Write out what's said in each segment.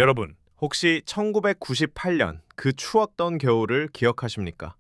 여러분, 혹시 1998년 그 추웠던 겨울을 기억하십니까?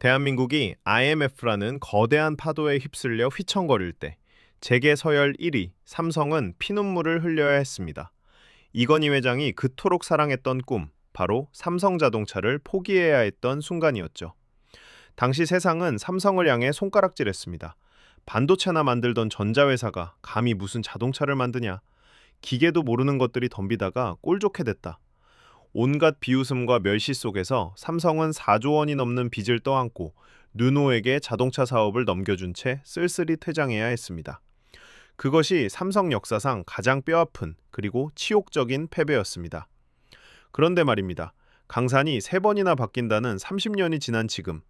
대한민국이 IMF라는 거대한 파도에 휩쓸려 휘청거릴 때 재계 서열 1위 삼성은 피눈물을 흘려야 했습니다. 이건희 회장이 그토록 사랑했던 꿈, 바로 삼성자동차를 포기해야 했던 순간이었죠. 당시 세상은 삼성을 향해 손가락질했습니다. 반도체나 만들던 전자회사가 감히 무슨 자동차를 만드냐? 기계도 모르는 것들이 덤비다가 꼴 좋게 됐다. 온갖 비웃음과 멸시 속에서 삼성은 4조 원이 넘는 빚을 떠안고 르노에게 자동차 사업을 넘겨준 채 쓸쓸히 퇴장해야 했습니다. 그것이 삼성 역사상 가장 뼈아픈 그리고 치욕적인 패배였습니다. 그런데 말입니다. 강산이 3번이나 바뀐다는 30년이 지난 지금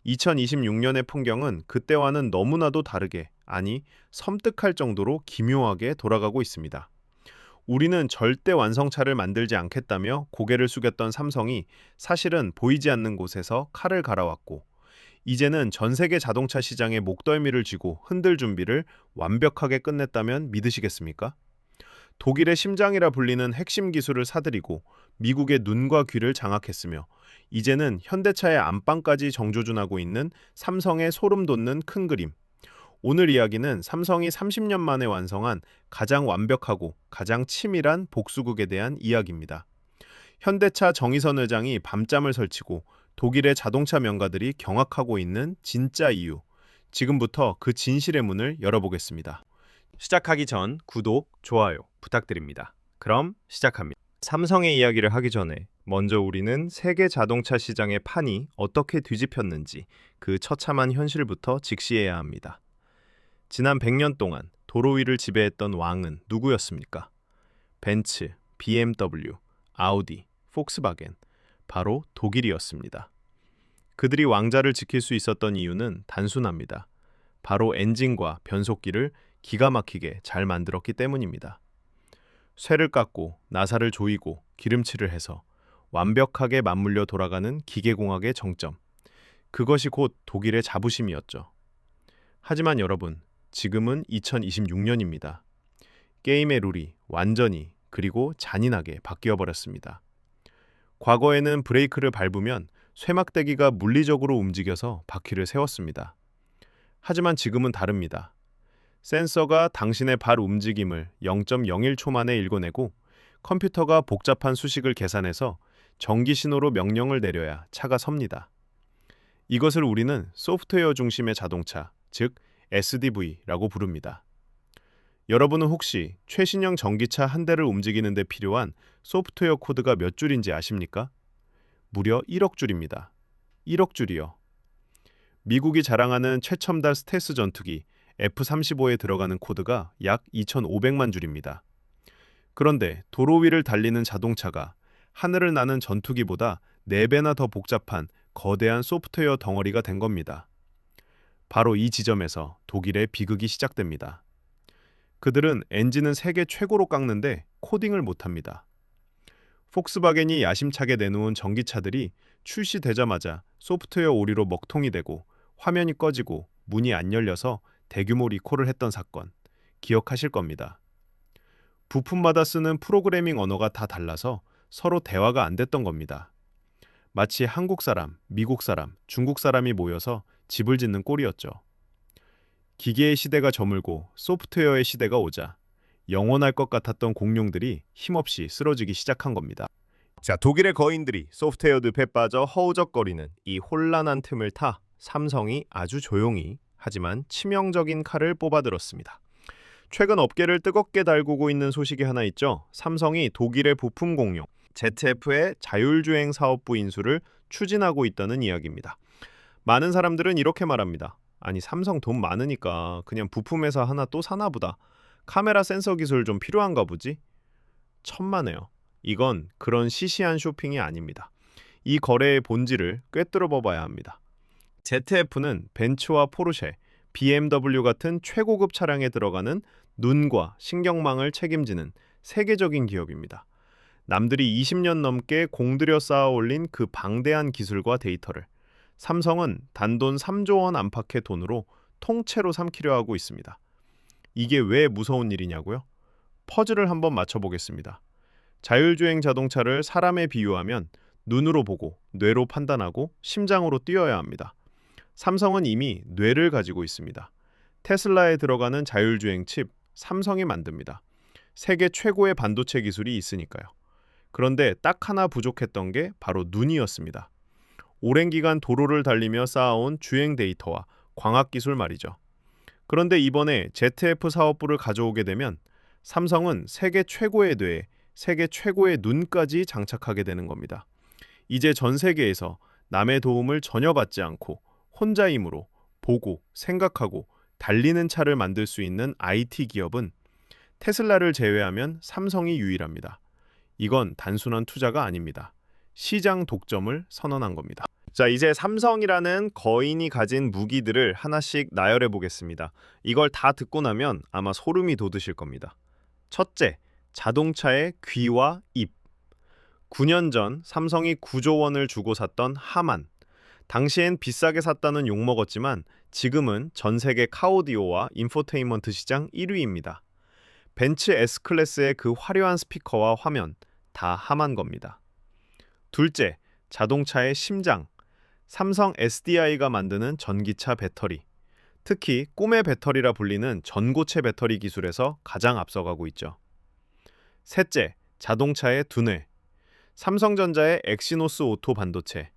2026년의 풍경은 그때와는 너무나도 다르게, 아니 섬뜩할 정도로 기묘하게 돌아가고 있습니다. 우리는 절대 완성차를 만들지 않겠다며 고개를 숙였던 삼성이 사실은 보이지 않는 곳에서 칼을 갈아왔고, 이제는 전 세계 자동차 시장의 목덜미를 쥐고 흔들 준비를 완벽하게 끝냈다면 믿으시겠습니까? 독일의 심장이라 불리는 핵심 기술을 사들이고 미국의 눈과 귀를 장악했으며, 이제는 현대차의 안방까지 정조준하고 있는 삼성의 소름 돋는 큰 그림. 오늘 이야기는 삼성이 30년 만에 완성한 가장 완벽하고 가장 치밀한 복수극에 대한 이야기입니다. 현대차 정의선 회장이 밤잠을 설치고 독일의 자동차 명가들이 경악하고 있는 진짜 이유. 지금부터 그 진실의 문을 열어보겠습니다. 시작하기 전 구독, 좋아요 부탁드립니다. 그럼 시작합니다. 삼성의 이야기를 하기 전에 먼저 우리는 세계 자동차 시장의 판이 어떻게 뒤집혔는지 그 처참한 현실부터 직시해야 합니다. 지난 100년 동안 도로 위를 지배했던 왕은 누구였습니까? 벤츠, BMW, 아우디, 폭스바겐, 바로 독일이었습니다. 그들이 왕자를 지킬 수 있었던 이유는 단순합니다. 바로 엔진과 변속기를 기가 막히게 잘 만들었기 때문입니다. 쇠를 깎고 나사를 조이고 기름칠을 해서 완벽하게 맞물려 돌아가는 기계공학의 정점. 그것이 곧 독일의 자부심이었죠. 하지만 여러분, 지금은 2026년입니다. 게임의 룰이 완전히 그리고 잔인하게 바뀌어 버렸습니다. 과거에는 브레이크를 밟으면 쇠막대기가 물리적으로 움직여서 바퀴를 세웠습니다. 하지만 지금은 다릅니다. 센서가 당신의 발 움직임을 0.01초 만에 읽어내고 컴퓨터가 복잡한 수식을 계산해서 전기 신호로 명령을 내려야 차가 섭니다. 이것을 우리는 소프트웨어 중심의 자동차, 즉 SDV라고 부릅니다. 여러분은 혹시 최신형 전기차 한 대를 움직이는 데 필요한 소프트웨어 코드가 몇 줄인지 아십니까? 무려 1억 줄입니다. 1억 줄이요. 미국이 자랑하는 최첨단 스텔스 전투기 F-35에 들어가는 코드가 약 2,500만 줄입니다. 그런데 도로 위를 달리는 자동차가 하늘을 나는 전투기보다 4배나 더 복잡한 거대한 소프트웨어 덩어리가 된 겁니다. 바로 이 지점에서 독일의 비극이 시작됩니다. 그들은 엔진은 세계 최고로 깎는데 코딩을 못합니다. 폭스바겐이 야심차게 내놓은 전기차들이 출시되자마자 소프트웨어 오류로 먹통이 되고 화면이 꺼지고 문이 안 열려서 대규모 리콜을 했던 사건, 기억하실 겁니다. 부품마다 쓰는 프로그래밍 언어가 다 달라서 서로 대화가 안 됐던 겁니다. 마치 한국 사람, 미국 사람, 중국 사람이 모여서 집을 짓는 꼴이었죠. 기계의 시대가 저물고 소프트웨어의 시대가 오자 영원할 것 같았던 공룡들이 힘없이 쓰러지기 시작한 겁니다. 자, 독일의 거인들이 소프트웨어 늪에 빠져 허우적거리는 이 혼란한 틈을 타 삼성이 아주 조용히 하지만 치명적인 칼을 뽑아들었습니다. 최근 업계를 뜨겁게 달구고 있는 소식이 하나 있죠. 삼성이 독일의 부품 공룡 ZF의 자율주행 사업부 인수를 추진하고 있다는 이야기입니다. 많은 사람들은 이렇게 말합니다. 아니, 삼성 돈 많으니까 그냥 부품회사 하나 또 사나 보다. 카메라 센서 기술 좀 필요한가 보지? 천만에요. 이건 그런 시시한 쇼핑이 아닙니다. 이 거래의 본질을 꿰뚫어 봐야 합니다. ZF는 벤츠와 포르쉐, BMW 같은 최고급 차량에 들어가는 눈과 신경망을 책임지는 세계적인 기업입니다. 남들이 20년 넘게 공들여 쌓아 올린 그 방대한 기술과 데이터를 삼성은 단돈 3조 원 안팎의 돈으로 통째로 삼키려 하고 있습니다. 이게 왜 무서운 일이냐고요? 퍼즐을 한번 맞춰보겠습니다. 자율주행 자동차를 사람에 비유하면 눈으로 보고 뇌로 판단하고 심장으로 뛰어야 합니다. 삼성은 이미 뇌를 가지고 있습니다. 테슬라에 들어가는 자율주행 칩 삼성이 만듭니다. 세계 최고의 반도체 기술이 있으니까요. 그런데 딱 하나 부족했던 게 바로 눈이었습니다. 오랜 기간 도로를 달리며 쌓아온 주행 데이터와 광학 기술 말이죠. 그런데 이번에 ZF 사업부를 가져오게 되면 삼성은 세계 최고의 뇌, 세계 최고의 눈까지 장착하게 되는 겁니다. 이제 전 세계에서 남의 도움을 전혀 받지 않고 혼자 힘으로 보고 생각하고 달리는 차를 만들 수 있는 IT 기업은 테슬라를 제외하면 삼성이 유일합니다. 이건 단순한 투자가 아닙니다. 시장 독점을 선언한 겁니다. 자, 이제 삼성이라는 거인이 가진 무기들을 하나씩 나열해 보겠습니다. 이걸 다 듣고 나면 아마 소름이 돋으실 겁니다. 첫째, 자동차의 귀와 입. 9년 전 삼성이 9조 원을 주고 샀던 하만. 당시엔 비싸게 샀다는 욕먹었지만 지금은 전 세계 카오디오와 인포테인먼트 시장 1위입니다. 벤츠 S클래스의 그 화려한 스피커와 화면, 다 하만 겁니다. 둘째, 자동차의 심장. 삼성 SDI가 만드는 전기차 배터리. 특히 꿈의 배터리라 불리는 전고체 배터리 기술에서 가장 앞서가고 있죠. 셋째, 자동차의 두뇌. 삼성전자의 엑시노스 오토 반도체.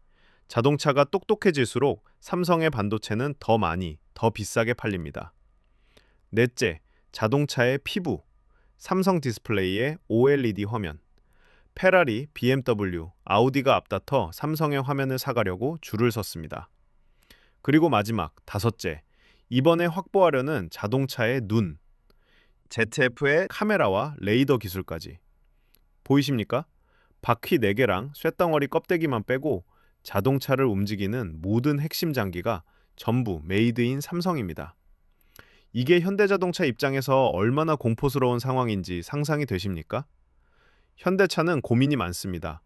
자동차가 똑똑해질수록 삼성의 반도체는 더 많이, 더 비싸게 팔립니다. 넷째, 자동차의 피부. 삼성 디스플레이의 OLED 화면. 페라리, BMW, 아우디가 앞다퉈 삼성의 화면을 사가려고 줄을 섰습니다. 그리고 마지막, 다섯째, 이번에 확보하려는 자동차의 눈. ZF의 카메라와 레이더 기술까지. 보이십니까? 바퀴 4개랑 쇳덩어리 껍데기만 빼고 자동차를 움직이는 모든 핵심 장기가 전부 메이드인 삼성입니다. 이게 현대자동차 입장에서 얼마나 공포스러운 상황인지 상상이 되십니까? 현대차는 고민이 많습니다.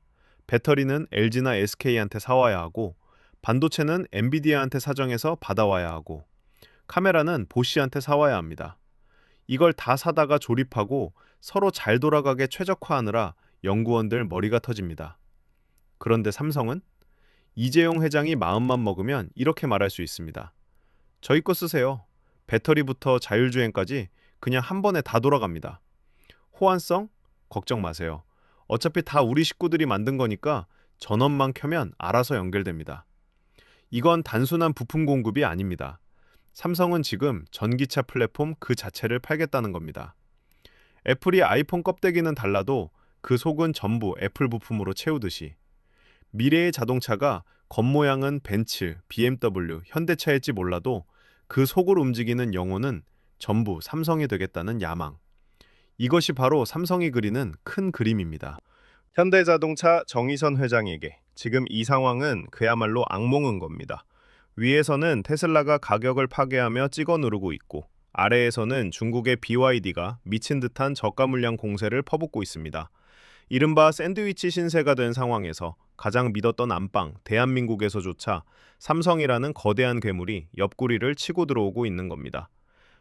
배터리는 LG나 SK한테 사와야 하고, 반도체는 엔비디아한테 사정해서 받아와야 하고, 카메라는 보쉬한테 사와야 합니다. 이걸 다 사다가 조립하고 서로 잘 돌아가게 최적화하느라 연구원들 머리가 터집니다. 그런데 삼성은? 이재용 회장이 마음만 먹으면 이렇게 말할 수 있습니다. 저희 거 쓰세요. 배터리부터 자율주행까지 그냥 한 번에 다 돌아갑니다. 호환성? 걱정 마세요. 어차피 다 우리 식구들이 만든 거니까 전원만 켜면 알아서 연결됩니다. 이건 단순한 부품 공급이 아닙니다. 삼성은 지금 전기차 플랫폼 그 자체를 팔겠다는 겁니다. 애플이 아이폰 껍데기는 달라도 그 속은 전부 애플 부품으로 채우듯이 미래의 자동차가 겉모양은 벤츠, BMW, 현대차일지 몰라도 그 속을 움직이는 영혼은 전부 삼성이 되겠다는 야망. 이것이 바로 삼성이 그리는 큰 그림입니다. 현대자동차 정의선 회장에게 지금 이 상황은 그야말로 악몽인 겁니다. 위에서는 테슬라가 가격을 파괴하며 찍어 누르고 있고, 아래에서는 중국의 BYD가 미친 듯한 저가 물량 공세를 퍼붓고 있습니다. 이른바 샌드위치 신세가 된 상황에서 가장 믿었던 안방 대한민국에서조차 삼성이라는 거대한 괴물이 옆구리를 치고 들어오고 있는 겁니다.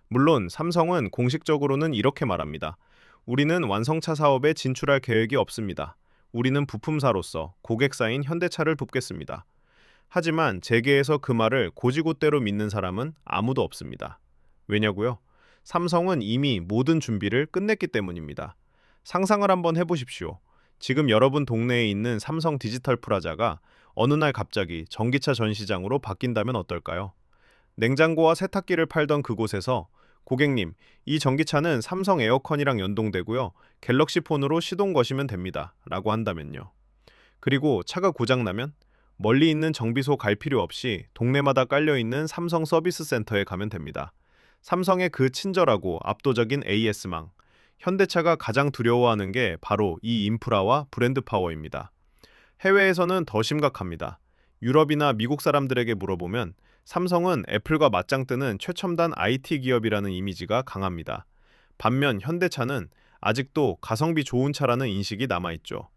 물론 삼성은 공식적으로는 이렇게 말합니다. 우리는 완성차 사업에 진출할 계획이 없습니다. 우리는 부품사로서 고객사인 현대차를 돕겠습니다. 하지만 재계에서 그 말을 고지고대로 믿는 사람은 아무도 없습니다. 왜냐고요? 삼성은 이미 모든 준비를 끝냈기 때문입니다. 상상을 한번 해보십시오. 지금 여러분 동네에 있는 삼성 디지털 프라자가 어느 날 갑자기 전기차 전시장으로 바뀐다면 어떨까요? 냉장고와 세탁기를 팔던 그곳에서 고객님, 이 전기차는 삼성 에어컨이랑 연동되고요. 갤럭시 폰으로 시동 거시면 됩니다. 라고 한다면요. 그리고 차가 고장나면 멀리 있는 정비소 갈 필요 없이 동네마다 깔려있는 삼성 서비스 센터에 가면 됩니다. 삼성의 그 친절하고 압도적인 AS망. 현대차가 가장 두려워하는 게 바로 이 인프라와 브랜드 파워입니다. 해외에서는 더 심각합니다. 유럽이나 미국 사람들에게 물어보면 삼성은 애플과 맞짱 뜨는 최첨단 IT 기업이라는 이미지가 강합니다. 반면 현대차는 아직도 가성비 좋은 차라는 인식이 남아있죠.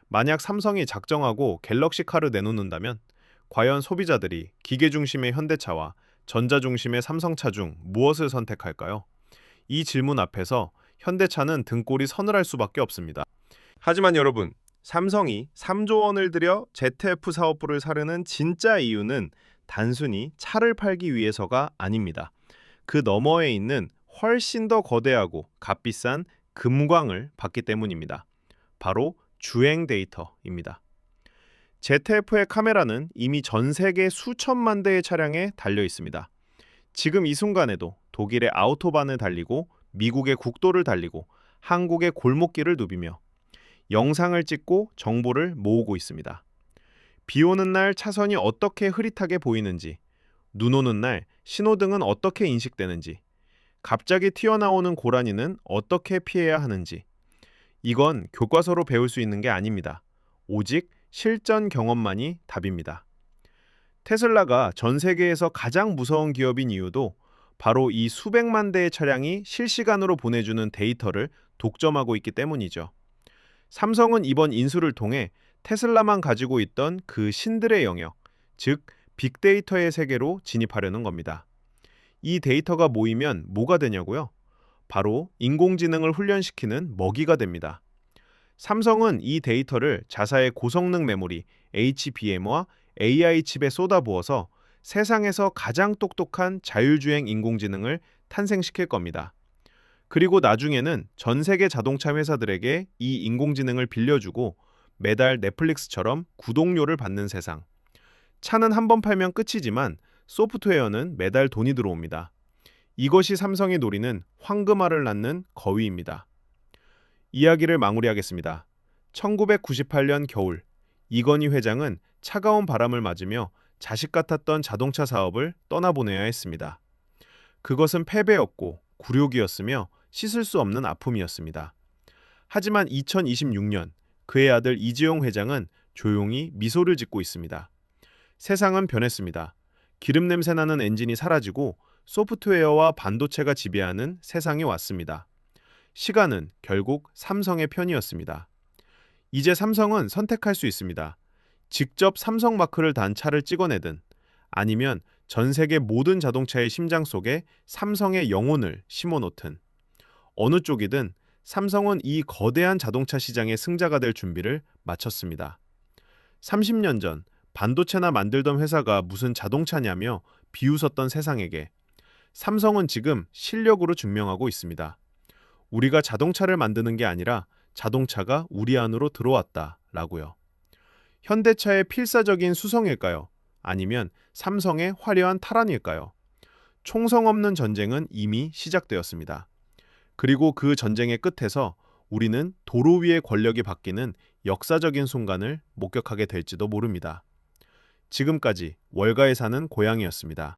만약 삼성이 작정하고 갤럭시 카를 내놓는다면 과연 소비자들이 기계 중심의 현대차와 전자 중심의 삼성차 중 무엇을 선택할까요? 이 질문 앞에서 현대차는 등골이 서늘할 수밖에 없습니다. 하지만 여러분, 삼성이 3조 원을 들여 ZF 사업부를 사려는 진짜 이유는 단순히 차를 팔기 위해서가 아닙니다. 그 너머에 있는 훨씬 더 거대하고 값비싼 금광을 받기 때문입니다. 바로 주행 데이터입니다. ZF의 카메라는 이미 전 세계 수천만 대의 차량에 달려 있습니다. 지금 이 순간에도 독일의 아우토반을 달리고 미국의 국도를 달리고 한국의 골목길을 누비며 영상을 찍고 정보를 모으고 있습니다. 비 오는 날 차선이 어떻게 흐릿하게 보이는지, 눈 오는 날 신호등은 어떻게 인식되는지, 갑자기 튀어나오는 고라니는 어떻게 피해야 하는지, 이건 교과서로 배울 수 있는 게 아닙니다. 오직 실전 경험만이 답입니다. 테슬라가 전 세계에서 가장 무서운 기업인 이유도 바로 이 수백만 대의 차량이 실시간으로 보내주는 데이터를 독점하고 있기 때문이죠. 삼성은 이번 인수를 통해 테슬라만 가지고 있던 그 신들의 영역, 즉 빅데이터의 세계로 진입하려는 겁니다. 이 데이터가 모이면 뭐가 되냐고요? 바로 인공지능을 훈련시키는 먹이가 됩니다. 삼성은 이 데이터를 자사의 고성능 메모리 HBM과 AI 칩에 쏟아부어서 세상에서 가장 똑똑한 자율주행 인공지능을 탄생시킬 겁니다. 그리고 나중에는 전 세계 자동차 회사들에게 이 인공지능을 빌려주고 매달 넷플릭스처럼 구독료를 받는 세상. 차는 한 번 팔면 끝이지만 소프트웨어는 매달 돈이 들어옵니다. 이것이 삼성이 노리는 황금알을 낳는 거위입니다. 이야기를 마무리하겠습니다. 1998년 겨울, 이건희 회장은 차가운 바람을 맞으며 자식 같았던 자동차 사업을 떠나보내야 했습니다. 그것은 패배였고 굴욕이었으며 씻을 수 없는 아픔이었습니다. 하지만 2026년 그의 아들 이재용 회장은 조용히 미소를 짓고 있습니다. 세상은 변했습니다. 기름 냄새 나는 엔진이 사라지고 소프트웨어와 반도체가 지배하는 세상이 왔습니다. 시간은 결국 삼성의 편이었습니다. 이제 삼성은 선택할 수 있습니다. 직접 삼성 마크를 단 차를 찍어내든 아니면 전 세계 모든 자동차의 심장 속에 삼성의 영혼을 심어놓든 어느 쪽이든 삼성은 이 거대한 자동차 시장의 승자가 될 준비를 마쳤습니다. 30년 전 반도체나 만들던 회사가 무슨 자동차냐며 비웃었던 세상에게 삼성은 지금 실력으로 증명하고 있습니다. 우리가 자동차를 만드는 게 아니라 자동차가 우리 안으로 들어왔다라고요. 현대차의 필사적인 수성일까요? 아니면 삼성의 화려한 탈환일까요? 총성 없는 전쟁은 이미 시작되었습니다. 그리고 그 전쟁의 끝에서 우리는 도로 위의 권력이 바뀌는 역사적인 순간을 목격하게 될지도 모릅니다. 지금까지 월가에 사는 고양이였습니다.